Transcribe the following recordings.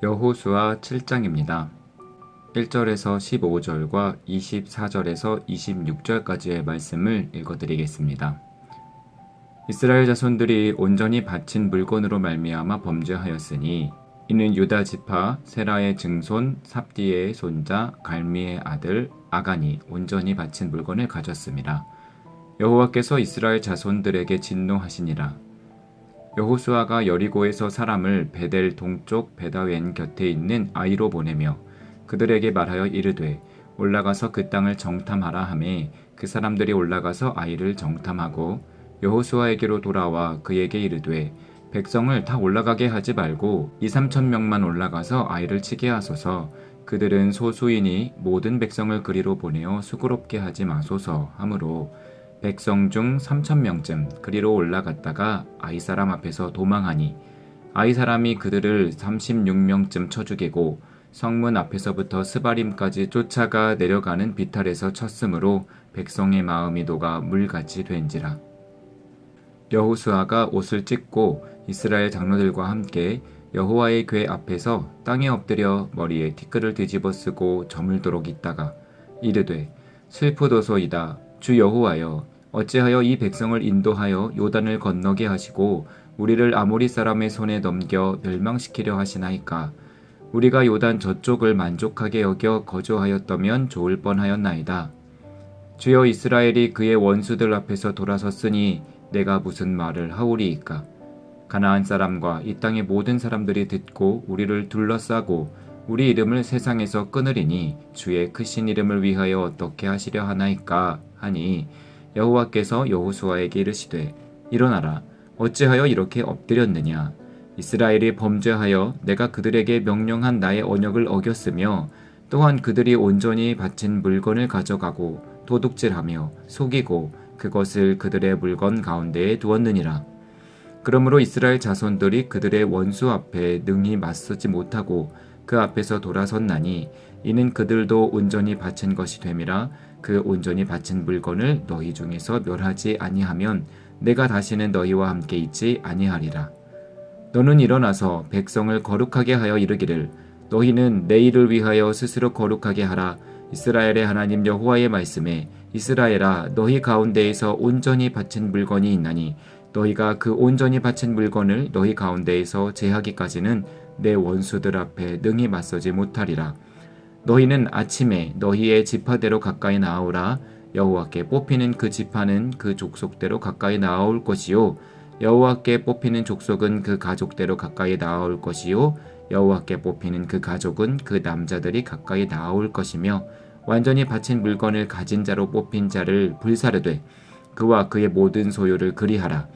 여호수아 7장입니다. 1절에서 15절과 24절에서 26절까지의 말씀을 읽어드리겠습니다. 이스라엘 자손들이 온전히 바친 물건으로 말미암아 범죄하였으니 이는 유다 지파 세라의 증손 삽디의 손자 갈미의 아들 아간이 온전히 바친 물건을 가졌습니다. 여호와께서 이스라엘 자손들에게 진노하시니라. 여호수아가 여리고에서 사람을 베델 동쪽 베다웬 곁에 있는 아이로 보내며 그들에게 말하여 이르되 올라가서 그 땅을 정탐하라 하매 그 사람들이 올라가서 아이를 정탐하고 여호수아에게로 돌아와 그에게 이르되 백성을 다 올라가게 하지 말고 2~3천 명만 올라가서 아이를 치게 하소서. 그들은 소수이니 모든 백성을 그리로 보내어 수고롭게 하지 마소서 하므로 백성 중 3,000명쯤 그리로 올라갔다가 아이 사람 앞에서 도망하니 아이 사람이 그들을 36명쯤 쳐 죽이고 성문 앞에서부터 스바림까지 쫓아가 내려가는 비탈에서 쳤으므로 백성의 마음이 녹아 물같이 된지라. 여호수아가 옷을 찢고 이스라엘 장로들과 함께 여호와의 궤 앞에서 땅에 엎드려 머리에 티끌을 뒤집어 쓰고 저물도록 있다가 이르되 슬프도소이다. 주 여호와여, 어찌하여 이 백성을 인도하여 요단을 건너게 하시고 우리를 아모리 사람의 손에 넘겨 멸망시키려 하시나이까. 우리가 요단 저쪽을 만족하게 여겨 거주하였다면 좋을 뻔하였나이다. 주여, 이스라엘이 그의 원수들 앞에서 돌아섰으니 내가 무슨 말을 하오리이까. 가나안 사람과 이 땅의 모든 사람들이 듣고 우리를 둘러싸고 우리 이름을 세상에서 끊으리니 주의 크신 이름을 위하여 어떻게 하시려 하나이까 하니 여호와께서 여호수아에게 이르시되 일어나라. 어찌하여 이렇게 엎드렸느냐. 이스라엘이 범죄하여 내가 그들에게 명령한 나의 언약을 어겼으며 또한 그들이 온전히 바친 물건을 가져가고 도둑질하며 속이고 그것을 그들의 물건 가운데에 두었느니라. 그러므로 이스라엘 자손들이 그들의 원수 앞에 능히 맞서지 못하고 그 앞에서 돌아섰나니 이는 그들도 온전히 바친 것이 됨이라. 그 온전히 바친 물건을 너희 중에서 멸하지 아니하면 내가 다시는 너희와 함께 있지 아니하리라. 너는 일어나서 백성을 거룩하게 하여 이르기를 너희는 내일을 위하여 스스로 거룩하게 하라. 이스라엘의 하나님 여호와의 말씀에 이스라엘아, 너희 가운데에서 온전히 바친 물건이 있나니 너희가 그 온전히 바친 물건을 너희 가운데에서 제하기까지는 내 원수들 앞에 능히 맞서지 못하리라. 너희는 아침에 너희의 지파대로 가까이 나아오라. 여호와께 뽑히는 그 지파는 그 족속대로 가까이 나아올 것이요 여호와께 뽑히는 족속은 그 가족대로 가까이 나아올 것이요 여호와께 뽑히는 그 가족은 그 남자들이 가까이 나아올 것이며 완전히 바친 물건을 가진 자로 뽑힌 자를 불사르되 그와 그의 모든 소유를 그리하라.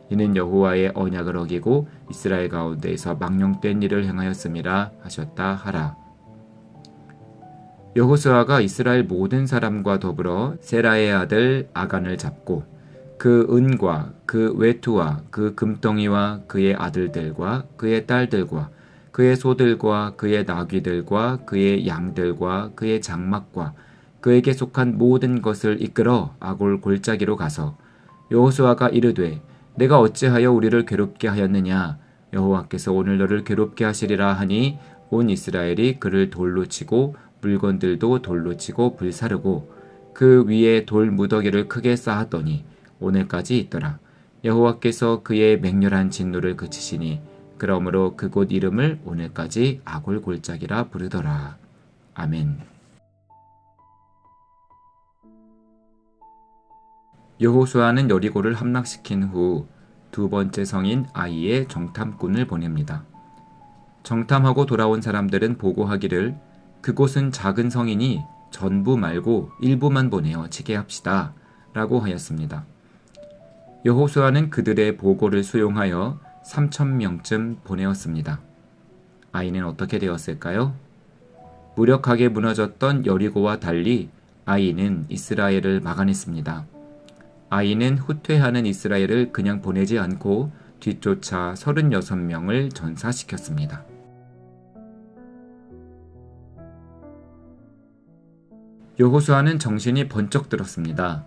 이는 여호와의 언약을 어기고 이스라엘 가운데에서 망령된 일을 행하였음이라 하셨다 하라. 여호수아가 이스라엘 모든 사람과 더불어 세라의 아들 아간을 잡고 그 은과 그 외투와 그 금덩이와 그의 아들들과 그의 딸들과 그의 소들과 그의 나귀들과 그의 양들과 그의 장막과 그에게 속한 모든 것을 이끌어 아골 골짜기로 가서 여호수아가 이르되 내가 어찌하여 우리를 괴롭게 하였느냐. 여호와께서 오늘 너를 괴롭게 하시리라 하니 온 이스라엘이 그를 돌로 치고 물건들도 돌로 치고 불사르고 그 위에 돌 무더기를 크게 쌓았더니 오늘까지 있더라. 여호와께서 그의 맹렬한 진노를 그치시니 그러므로 그곳 이름을 오늘까지 아골 골짜기라 부르더라. 아멘. 여호수아는 여리고를 함락시킨 후 두 번째 성인 아이의 정탐꾼을 보냅니다. 정탐하고 돌아온 사람들은 보고하기를 그곳은 작은 성이니 전부 말고 일부만 보내어 치게 합시다 라고 하였습니다. 여호수아는 그들의 보고를 수용하여 3,000명쯤 보내었습니다. 아이는 어떻게 되었을까요? 무력하게 무너졌던 여리고와 달리 아이는 이스라엘을 막아냈습니다. 아이는 후퇴하는 이스라엘을 그냥 보내지 않고 뒤쫓아 36명을 전사시켰습니다. 여호수아는 정신이 번쩍 들었습니다.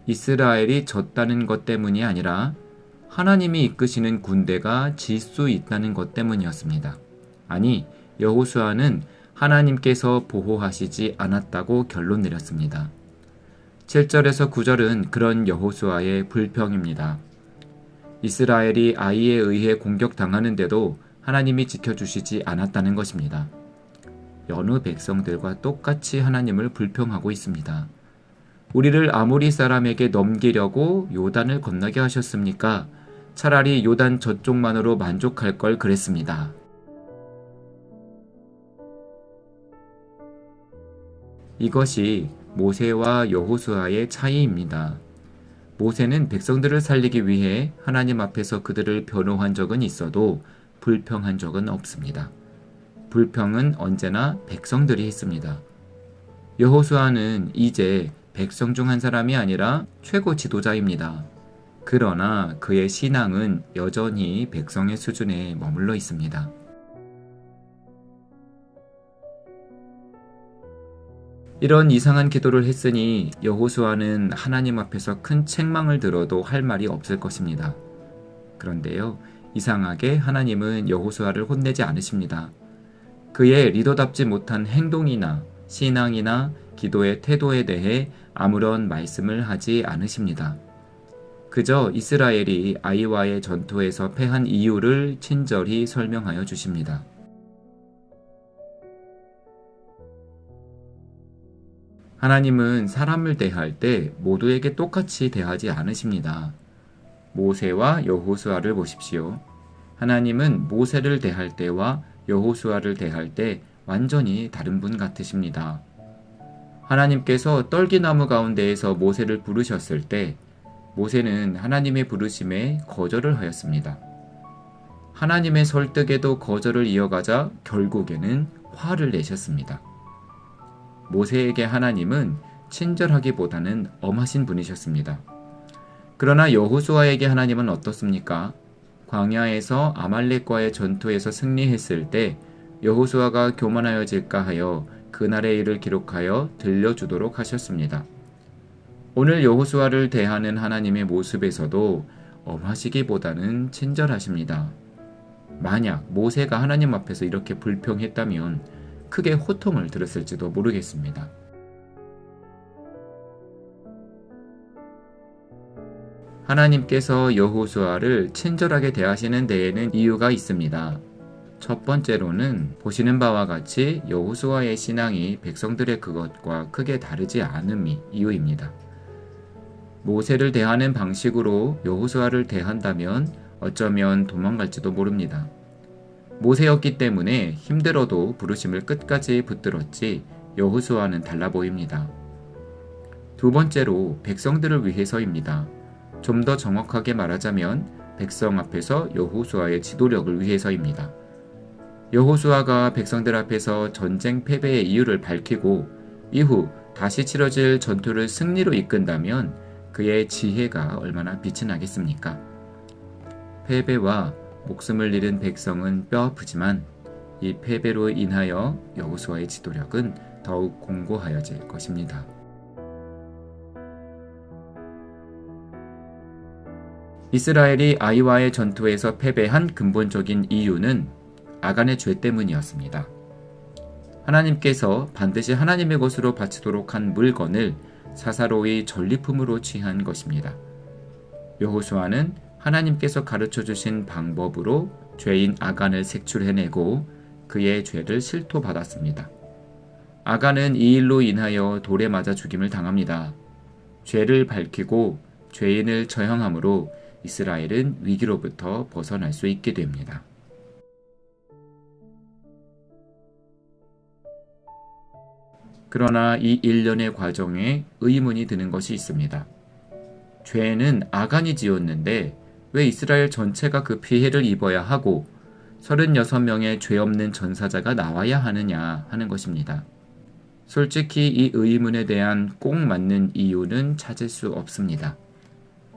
이스라엘이 졌다는 것 때문이 아니라 하나님이 이끄시는 군대가 질 수 있다는 것 때문이었습니다. 아니, 여호수아는 하나님께서 보호하시지 않았다고 결론 내렸습니다. 7절에서 9절은 그런 여호수아의 불평입니다. 이스라엘이 아이에 의해 공격당하는데도 하나님이 지켜주시지 않았다는 것입니다. 여느 백성들과 똑같이 하나님을 불평하고 있습니다. 우리를 아모리 사람에게 넘기려고 요단을 건너게 하셨습니까? 차라리 요단 저쪽만으로 만족할 걸 그랬습니다. 이것이 모세와 여호수아의 차이입니다. 모세는 백성들을 살리기 위해 하나님 앞에서 그들을 변호한 적은 있어도 불평한 적은 없습니다. 불평은 언제나 백성들이 했습니다. 여호수아는 이제 백성 중 한 사람이 아니라 최고 지도자입니다. 그러나 그의 신앙은 여전히 백성의 수준에 머물러 있습니다. 이런 이상한 기도를 했으니 여호수아는 하나님 앞에서 큰 책망을 들어도 할 말이 없을 것입니다. 그런데요, 이상하게 하나님은 여호수아를 혼내지 않으십니다. 그의 리더답지 못한 행동이나 신앙이나 기도의 태도에 대해 아무런 말씀을 하지 않으십니다. 그저 이스라엘이 아이와의 전투에서 패한 이유를 친절히 설명하여 주십니다. 하나님은 사람을 대할 때 모두에게 똑같이 대하지 않으십니다. 모세와 여호수아를 보십시오. 하나님은 모세를 대할 때와 여호수아를 대할 때 완전히 다른 분 같으십니다. 하나님께서 떨기나무 가운데에서 모세를 부르셨을 때 모세는 하나님의 부르심에 거절을 하였습니다. 하나님의 설득에도 거절을 이어가자 결국에는 화를 내셨습니다. 모세에게 하나님은 친절하기보다는 엄하신 분이셨습니다. 그러나 여호수아에게 하나님은 어떻습니까? 광야에서 아말렉과의 전투에서 승리했을 때 여호수아가 교만하여질까 하여 그날의 일을 기록하여 들려주도록 하셨습니다. 오늘 여호수아를 대하는 하나님의 모습에서도 엄하시기보다는 친절하십니다. 만약 모세가 하나님 앞에서 이렇게 불평했다면 크게 호통을 들었을지도 모르겠습니다. 하나님께서 여호수아를 친절하게 대하시는 데에는 이유가 있습니다. 첫 번째로는 보시는 바와 같이 여호수아의 신앙이 백성들의 그것과 크게 다르지 않음이 이유입니다. 모세를 대하는 방식으로 여호수아를 대한다면 어쩌면 도망갈지도 모릅니다. 모세였기 때문에 힘들어도 부르심을 끝까지 붙들었지 여호수아는 달라 보입니다. 두 번째로 백성들을 위해서입니다. 좀 더 정확하게 말하자면 백성 앞에서 여호수아의 지도력을 위해서입니다. 여호수아가 백성들 앞에서 전쟁 패배의 이유를 밝히고 이후 다시 치러질 전투를 승리로 이끈다면 그의 지혜가 얼마나 빛이 나겠습니까? 패배와 목숨을 잃은 백성은 뼈아프지만 이 패배로 인하여 여호수아의 지도력은 더욱 공고하여질 것입니다. 이스라엘이 아이와의 전투에서 패배한 근본적인 이유는 아간의 죄 때문이었습니다. 하나님께서 반드시 하나님의 것으로 바치도록 한 물건을 사사로이 전리품으로 취한 것입니다. 여호수아는 하나님께서 가르쳐 주신 방법으로 죄인 아간을 색출해내고 그의 죄를 실토받았습니다. 아간은 이 일로 인하여 돌에 맞아 죽임을 당합니다. 죄를 밝히고 죄인을 처형함으로 이스라엘은 위기로부터 벗어날 수 있게 됩니다. 그러나 이 일련의 과정에 의문이 드는 것이 있습니다. 죄는 아간이 지었는데 왜 이스라엘 전체가 그 피해를 입어야 하고 36명의 죄 없는 전사자가 나와야 하느냐 하는 것입니다. 솔직히 이 의문에 대한 꼭 맞는 이유는 찾을 수 없습니다.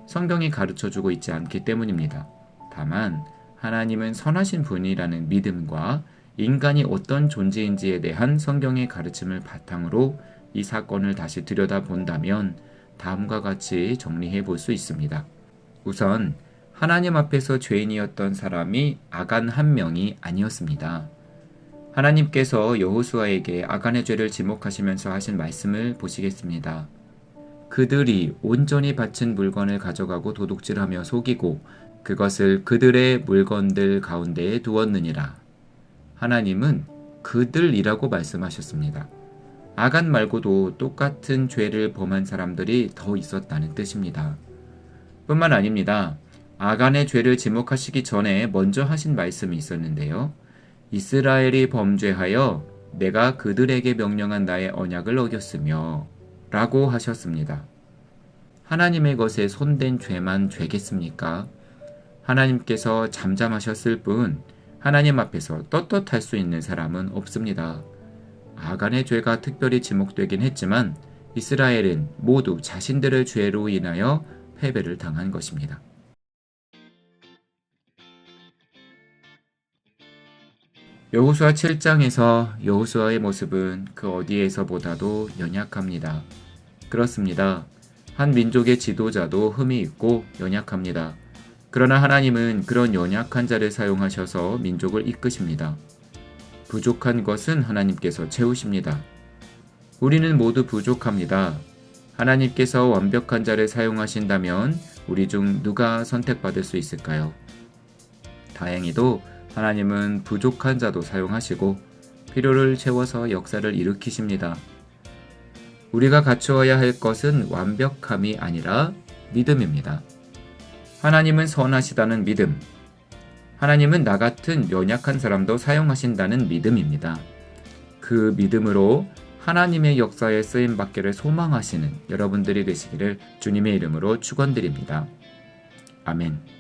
성경이 가르쳐주고 있지 않기 때문입니다. 다만 하나님은 선하신 분이라는 믿음과 인간이 어떤 존재인지에 대한 성경의 가르침을 바탕으로 이 사건을 다시 들여다본다면 다음과 같이 정리해 볼 수 있습니다. 우선 하나님 앞에서 죄인이었던 사람이 아간 한 명이 아니었습니다. 하나님께서 여호수아에게 아간의 죄를 지목하시면서 하신 말씀을 보시겠습니다. 그들이 온전히 바친 물건을 가져가고 도둑질하며 속이고 그것을 그들의 물건들 가운데에 두었느니라. 하나님은 그들이라고 말씀하셨습니다. 아간 말고도 똑같은 죄를 범한 사람들이 더 있었다는 뜻입니다. 뿐만 아닙니다. 아간의 죄를 지목하시기 전에 먼저 하신 말씀이 있었는데요. 이스라엘이 범죄하여 내가 그들에게 명령한 나의 언약을 어겼으며 라고 하셨습니다. 하나님의 것에 손댄 죄만 죄겠습니까? 하나님께서 잠잠하셨을 뿐 하나님 앞에서 떳떳할 수 있는 사람은 없습니다. 아간의 죄가 특별히 지목되긴 했지만 이스라엘은 모두 자신들의 죄로 인하여 패배를 당한 것입니다. 여호수아 7장에서 여호수아의 모습은 그 어디에서보다도 연약합니다. 그렇습니다. 한 민족의 지도자도 흠이 있고 연약합니다. 그러나 하나님은 그런 연약한 자를 사용하셔서 민족을 이끄십니다. 부족한 것은 하나님께서 채우십니다. 우리는 모두 부족합니다. 하나님께서 완벽한 자를 사용하신다면 우리 중 누가 선택받을 수 있을까요? 다행히도 하나님은 부족한 자도 사용하시고 필요를 채워서 역사를 일으키십니다. 우리가 갖추어야 할 것은 완벽함이 아니라 믿음입니다. 하나님은 선하시다는 믿음, 하나님은 나 같은 연약한 사람도 사용하신다는 믿음입니다. 그 믿음으로 하나님의 역사에 쓰임받기를 소망하시는 여러분들이 되시기를 주님의 이름으로 축원드립니다. 아멘.